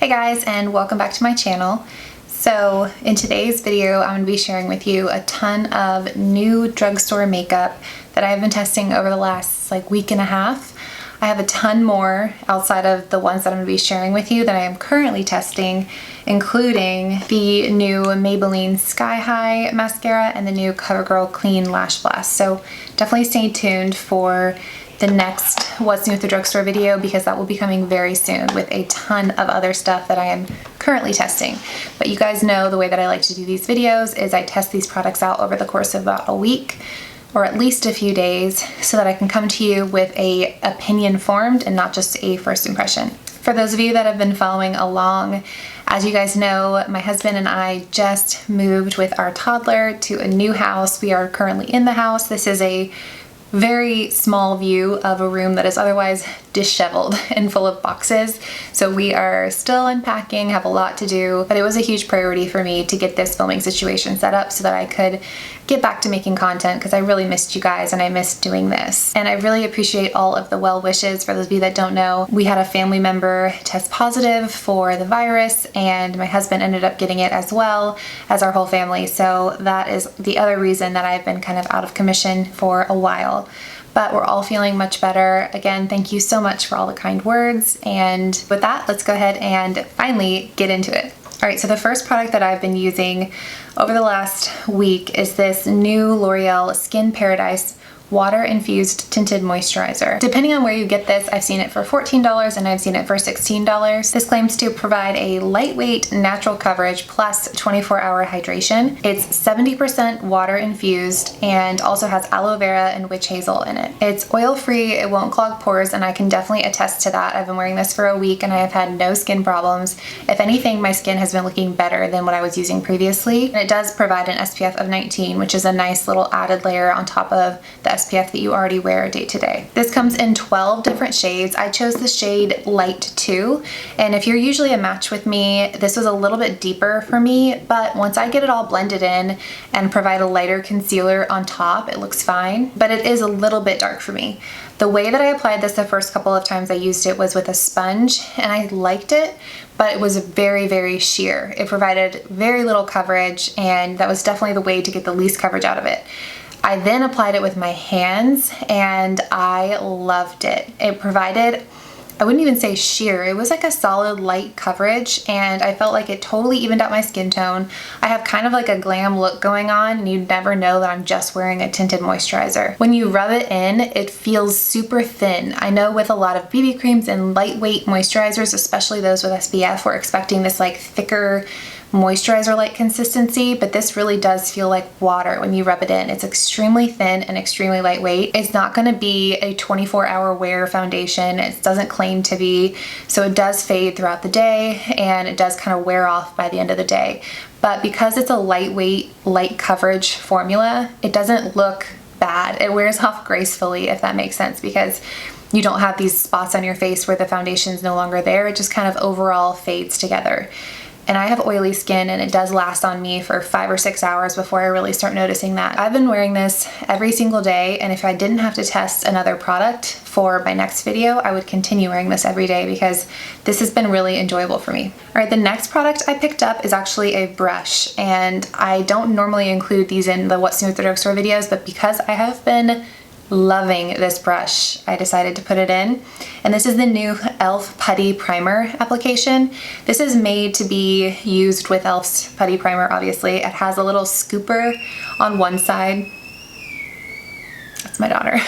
Hey guys, and welcome back to my channel. So in today's video, I'm going to be sharing with you a ton of new drugstore makeup that I've been testing over the last week and a half. I have a ton more outside of the ones that I'm going to be sharing with you that I am currently testing, including the new Maybelline Sky High mascara and the new CoverGirl Clean Lash Blast. So definitely stay tuned for the next What's New at the Drugstore video, because that will be coming very soon with a ton of other stuff that I am currently testing. But you guys know the way that I like to do these videos is I test these products out over the course of about a week or at least a few days so that I can come to you with a opinion formed and not just a first impression. For those of you that have been following along, as you guys know, my husband and I just moved with our toddler to a new house. We are currently in the house. This is a very small view of a room that is otherwise disheveled and full of boxes. So we are still unpacking, have a lot to do, but it was a huge priority for me to get this filming situation set up so that I could get back to making content, because I really missed you guys and I missed doing this. And I really appreciate all of the well wishes. For those of you that don't know, we had a family member test positive for the virus and my husband ended up getting it as well as our whole family. So that is the other reason that I've been kind of out of commission for a while. But we're all feeling much better. Again, thank you so much for all the kind words. And with that, let's go ahead and finally get into it. All right, so the first product that I've been using over the last week is this new L'Oreal Skin Paradise Water Infused Tinted Moisturizer. Depending on where you get this, I've seen it for $14 and I've seen it for $16. This claims to provide a lightweight natural coverage plus 24-hour hydration. It's 70% water infused and also has aloe vera and witch hazel in it. It's oil-free, it won't clog pores, and I can definitely attest to that. I've been wearing this for a week and I have had no skin problems. If anything, my skin has been looking better than what I was using previously. And it does provide an SPF of 19, which is a nice little added layer on top of the SPF that you already wear day to day. This comes in 12 different shades. I chose the shade Light 2, and if you're usually a match with me, this was a little bit deeper for me, but once I get it all blended in and provide a lighter concealer on top, it looks fine, but it is a little bit dark for me. The way that I applied this the first couple of times I used it was with a sponge, and I liked it, but it was very, very sheer. It provided very little coverage, and that was definitely the way to get the least coverage out of it. I then applied it with my hands and I loved it. It provided, I wouldn't even say sheer, it was like a solid light coverage, and I felt like it totally evened out my skin tone. I have kind of like a glam look going on, and you'd never know that I'm just wearing a tinted moisturizer. When you rub it in, it feels super thin. I know with a lot of BB creams and lightweight moisturizers, especially those with SPF, we're expecting this like thicker moisturizer-like consistency, but this really does feel like water when you rub it in. It's extremely thin and extremely lightweight. It's not going to be a 24-hour wear foundation. It doesn't claim to be, so it does fade throughout the day and it does kind of wear off by the end of the day. But because it's a lightweight, light coverage formula, it doesn't look bad. It wears off gracefully, if that makes sense, because you don't have these spots on your face where the foundation's no longer there. It just kind of overall fades together. And I have oily skin and it does last on me for 5 or 6 hours before I really start noticing that. I've been wearing this every single day, and if I didn't have to test another product for my next video, I would continue wearing this every day because this has been really enjoyable for me. All right, the next product I picked up is actually a brush, and I don't normally include these in the What's New at the Drugstore videos, but because I have been loving this brush, I decided to put it in. And this is the new e.l.f. Putty Primer application. This is made to be used with e.l.f.'s Putty Primer, obviously. It has a little scooper on one side. That's my daughter.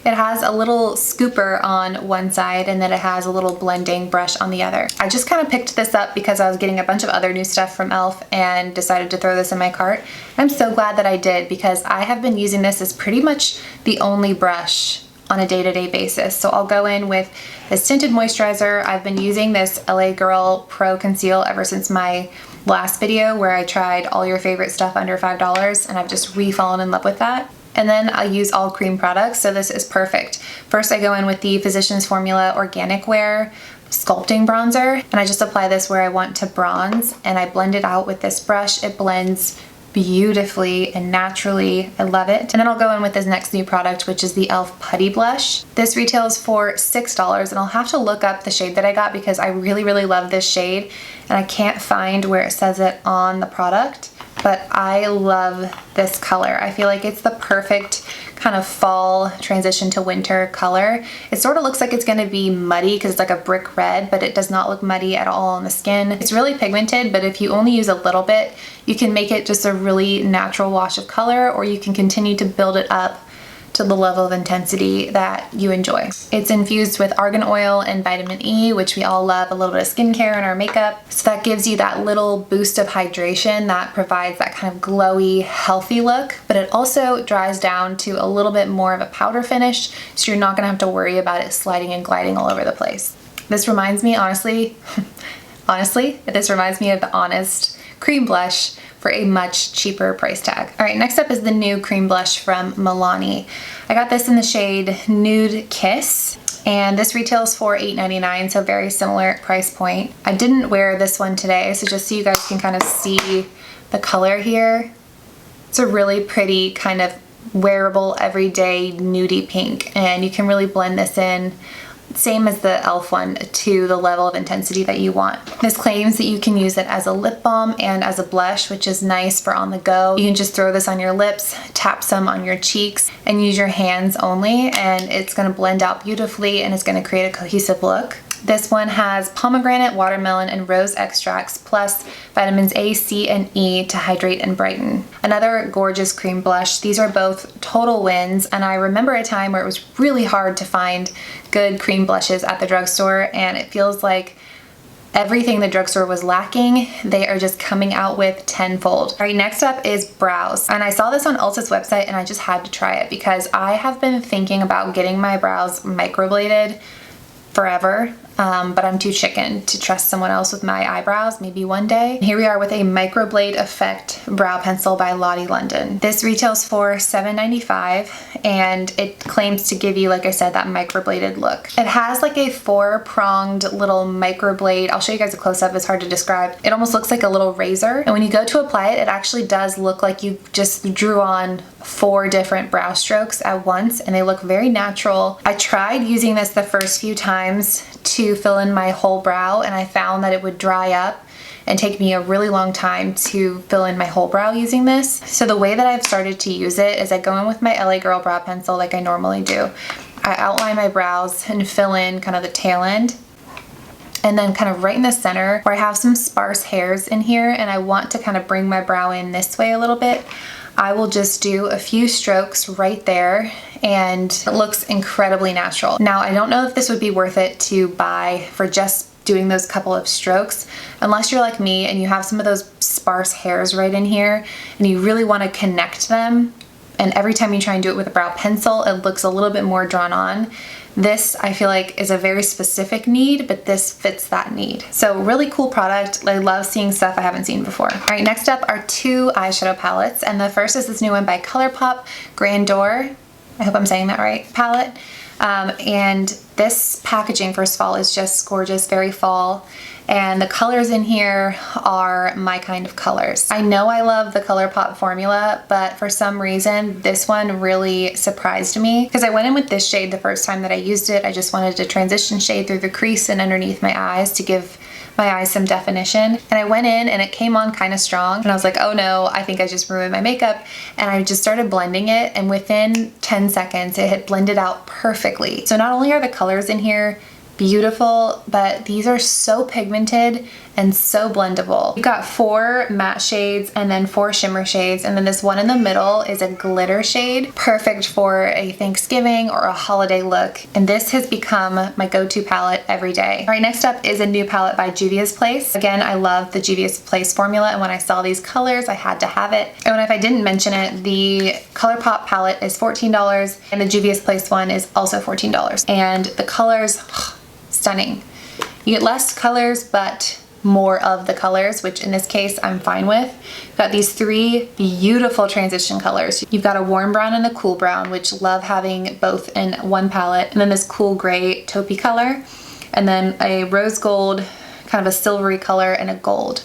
It has a little scooper on one side, and then it has a little blending brush on the other. I just kind of picked this up because I was getting a bunch of other new stuff from e.l.f. and decided to throw this in my cart. I'm so glad that I did, because I have been using this as pretty much the only brush on a day-to-day basis. So I'll go in with this tinted moisturizer. I've been using this LA Girl Pro Conceal ever since my last video where I tried all your favorite stuff under $5, and I've just re-fallen in love with that. And then I use all cream products, so this is perfect. First I go in with the Physicians Formula Organic Wear Sculpting Bronzer, and I just apply this where I want to bronze, and I blend it out with this brush. It blends beautifully and naturally. I love it. And then I'll go in with this next new product, which is the e.l.f. Putty Blush. This retails for $6, and I'll have to look up the shade that I got because I really, really love this shade, and I can't find where it says it on the product, but I love this color. I feel like it's the perfect kind of fall transition to winter color. It sort of looks like it's gonna be muddy because it's like a brick red, but it does not look muddy at all on the skin. It's really pigmented, but if you only use a little bit, you can make it just a really natural wash of color, or you can continue to build it up to the level of intensity that you enjoy. It's infused with argan oil and vitamin E, which we all love, a little bit of skincare in our makeup. So that gives you that little boost of hydration that provides that kind of glowy, healthy look, but it also dries down to a little bit more of a powder finish, so you're not gonna have to worry about it sliding and gliding all over the place. This reminds me, honestly, this reminds me of the Honest cream blush for a much cheaper price tag. All right, next up is the new cream blush from Milani. I got this in the shade Nude Kiss, and this retails for $8.99, so very similar price point. I didn't wear this one today, so just so you guys can kind of see the color here. It's a really pretty kind of wearable, everyday nudie pink, and you can really blend this in, same as the e.l.f. one, to the level of intensity that you want. This claims that you can use it as a lip balm and as a blush, which is nice for on the go. You can just throw this on your lips, tap some on your cheeks, and use your hands only, and it's gonna blend out beautifully and it's gonna create a cohesive look. This one has pomegranate, watermelon, and rose extracts, plus vitamins A, C, and E to hydrate and brighten. Another gorgeous cream blush. These are both total wins, and I remember a time where it was really hard to find good cream blushes at the drugstore, and it feels like everything the drugstore was lacking, they are just coming out with tenfold. All right, next up is brows. And I saw this on Ulta's website and I just had to try it because I have been thinking about getting my brows microbladed forever, but I'm too chicken to trust someone else with my eyebrows, maybe one day. Here we are with a Microblade Effect brow pencil by Lottie London. This retails for $7.95 and it claims to give you, like I said, that microbladed look. It has like a 4-pronged little microblade. I'll show you guys a close-up, it's hard to describe. It almost looks like a little razor, and when you go to apply it, it actually does look like you just drew on 4 different brow strokes at once, and they look very natural. I tried using this the first few times to fill in my whole brow, and I found that it would dry up and take me a really long time to fill in my whole brow using this. So the way that I've started to use it is I go in with my LA Girl brow pencil like I normally do. I outline my brows and fill in kind of the tail end, and then kind of right in the center where I have some sparse hairs in here and I want to kind of bring my brow in this way a little bit, I will just do a few strokes right there, and it looks incredibly natural. Now, I don't know if this would be worth it to buy for just doing those couple of strokes, unless you're like me and you have some of those sparse hairs right in here and you really want to connect them, and every time you try and do it with a brow pencil, it looks a little bit more drawn on. This, I feel like, is a very specific need, but this fits that need. So really cool product. I love seeing stuff I haven't seen before. All right, next up are 2 eyeshadow palettes, and the first is this new one by ColourPop, Grandeur, I hope I'm saying that right, palette. And this packaging, first of all, is just gorgeous, very fall. And the colors in here are my kind of colors. I know I love the ColourPop formula, but for some reason, this one really surprised me because I went in with this shade the first time that I used it. I just wanted to transition shade through the crease and underneath my eyes to give my eyes some definition. And I went in and it came on kind of strong, and I was like, oh no, I think I just ruined my makeup. And I just started blending it, and within 10 seconds, it had blended out perfectly. So not only are the colors in here beautiful, but these are so pigmented and so blendable. You've got 4 matte shades and then 4 shimmer shades, and then this one in the middle is a glitter shade, perfect for a Thanksgiving or a holiday look. And this has become my go-to palette every day. All right, next up is a new palette by Juvia's Place. Again, I love the Juvia's Place formula, and when I saw these colors, I had to have it. And if I didn't mention it, the ColourPop palette is $14 and the Juvia's Place one is also $14. And the colors, stunning. You get less colors, but more of the colors, which in this case I'm fine with. You've got these 3 beautiful transition colors. You've got a warm brown and a cool brown, which love having both in one palette, and then this cool gray taupey color, and then a rose gold, kind of a silvery color, and a gold.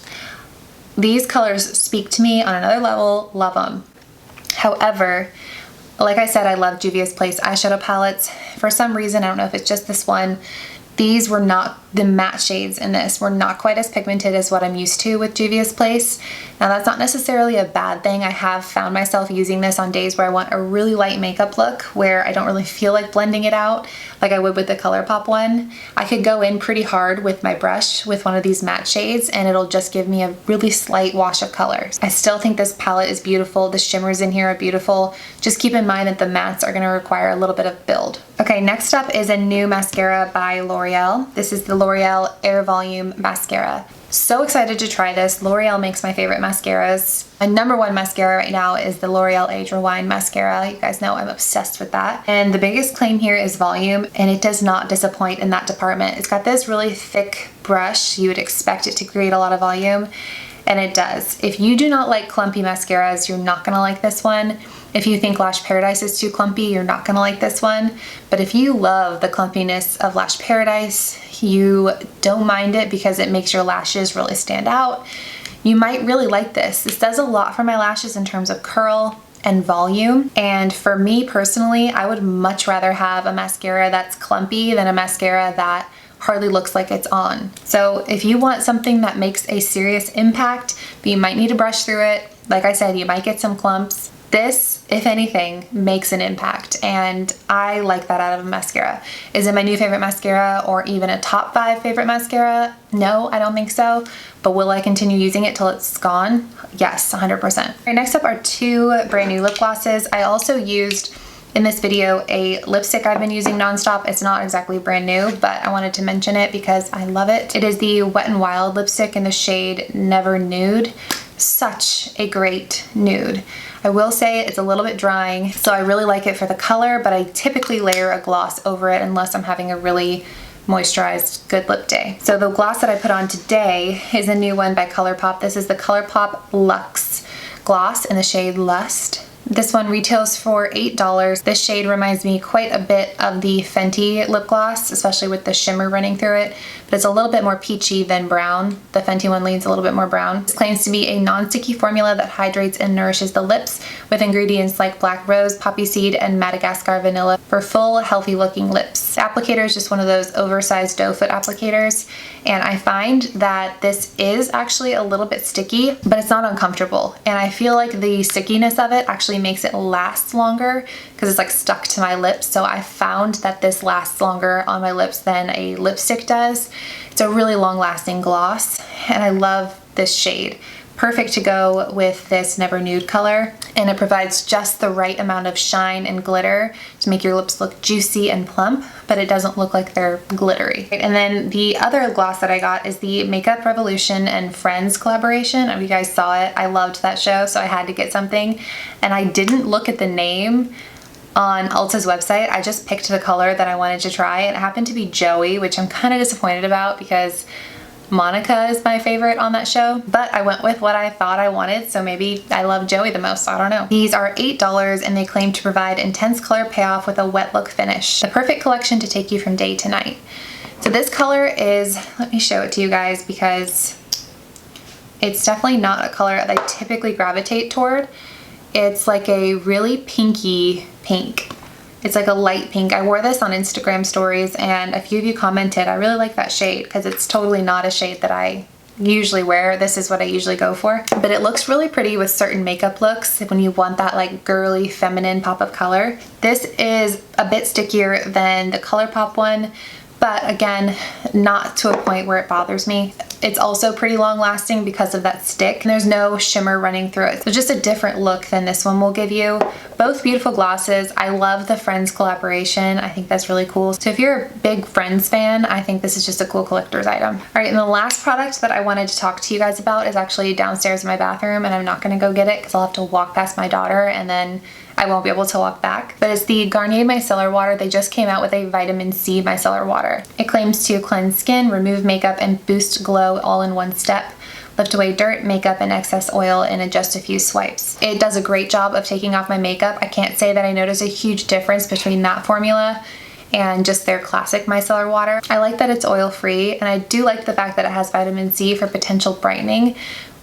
These colors speak to me on another level, love them. However, like I said, I love Juvia's Place eyeshadow palettes. For some reason, I don't know if it's just this one, these were not, the matte shades in this were not quite as pigmented as what I'm used to with Juvia's Place. Now that's not necessarily a bad thing. I have found myself using this on days where I want a really light makeup look, where I don't really feel like blending it out like I would with the ColourPop one. I could go in pretty hard with my brush with one of these matte shades and it'll just give me a really slight wash of colors. I still think this palette is beautiful. The shimmers in here are beautiful. Just keep in mind that the mattes are gonna require a little bit of build. Okay, next up is a new mascara by L'Oreal. This is the L'Oreal Air Volume Mascara. So excited to try this. L'Oreal makes my favorite mascaras. My number one mascara right now is the L'Oreal Age Rewind Mascara. You guys know I'm obsessed with that. And the biggest claim here is volume, and it does not disappoint in that department. It's got this really thick brush. You would expect it to create a lot of volume, and it does. If you do not like clumpy mascaras, you're not gonna like this one. If you think Lash Paradise is too clumpy, you're not gonna like this one. But if you love the clumpiness of Lash Paradise, you don't mind it because it makes your lashes really stand out, you might really like this. This does a lot for my lashes in terms of curl and volume. And for me personally, I would much rather have a mascara that's clumpy than a mascara that hardly looks like it's on. So if you want something that makes a serious impact, but you might need to brush through it, like I said, you might get some clumps, this, if anything, makes an impact, and I like that out of a mascara. Is it my new favorite mascara or even a top 5 favorite mascara? No, I don't think so, but will I continue using it till it's gone? Yes, 100%. All right, next up are 2 brand new lip glosses. I also used in this video a lipstick I've been using nonstop. It's not exactly brand new, but I wanted to mention it because I love it. It is the Wet n Wild lipstick in the shade Never Nude. Such a great nude. I will say it's a little bit drying, so I really like it for the color, but I typically layer a gloss over it unless I'm having a really moisturized good lip day. So the gloss that I put on today is a new one by ColourPop. This is the ColourPop Luxe gloss in the shade Lust. This one retails for $8. This shade reminds me quite a bit of the Fenty lip gloss, especially with the shimmer running through it, but it's a little bit more peachy than brown. The Fenty one leans a little bit more brown. This claims to be a non-sticky formula that hydrates and nourishes the lips with ingredients like black rose, poppy seed, and Madagascar vanilla for full, healthy looking lips. The applicator is just one of those oversized doe foot applicators, and I find that this is actually a little bit sticky, but it's not uncomfortable. And I feel like the stickiness of it actually makes it last longer because it's like stuck to my lips. So I found that this lasts longer on my lips than a lipstick does. It's a really long lasting gloss, and I love this shade. Perfect to go with this Never Nude color, and it provides just the right amount of shine and glitter to make your lips look juicy and plump, but it doesn't look like they're glittery. And then the other gloss that I got is the Makeup Revolution and Friends collaboration. If you guys saw it, I loved that show, so I had to get something, and I didn't look at the name on Ulta's website. I just picked the color that I wanted to try, and it happened to be Joey, which I'm kind of disappointed about because Monica is my favorite on that show, but I went with what I thought I wanted, so maybe I love Joey the most, I don't know. These are $8 and they claim to provide intense color payoff with a wet look finish. The perfect collection to take you from day to night. So this color is, let me show it to you guys because it's definitely not a color that I typically gravitate toward. It's like a really pinky pink. It's like a light pink. I wore this on Instagram stories and a few of you commented, I really like that shade because it's totally not a shade that I usually wear. This is what I usually go for. But it looks really pretty with certain makeup looks when you want that like girly feminine pop of color. This is a bit stickier than the ColourPop one, but again, not to a point where it bothers me. It's also pretty long lasting because of that stick. There's no shimmer running through it. So just a different look than this one will give you. Both beautiful glosses. I love the Friends collaboration. I think that's really cool. So if you're a big Friends fan, I think this is just a cool collector's item. All right, and the last product that I wanted to talk to you guys about is actually downstairs in my bathroom, and I'm not gonna go get it because I'll have to walk past my daughter and then I won't be able to walk back. But it's the Garnier Micellar water. They just came out with a vitamin C micellar water. It claims to cleanse skin, remove makeup, and boost glow all in one step. Lift away dirt, makeup, and excess oil in just a few swipes. It does a great job of taking off my makeup. I can't say that I notice a huge difference between that formula and just their classic micellar water. I like that it's oil-free, and I do like the fact that it has vitamin C for potential brightening,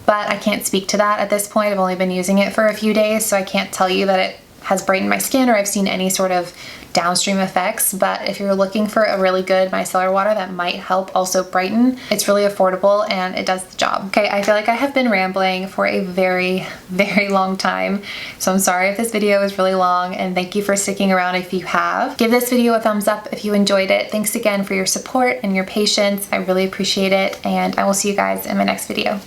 but I can't speak to that at this point. I've only been using it for a few days, so I can't tell you that it has brightened my skin or I've seen any sort of downstream effects. But if you're looking for a really good micellar water that might help also brighten, it's really affordable and it does the job. Okay, I feel like I have been rambling for a very, very long time, so I'm sorry if this video is really long, and thank you for sticking around if you have. Give this video a thumbs up if you enjoyed it. Thanks again for your support and your patience. I really appreciate it, and I will see you guys in my next video.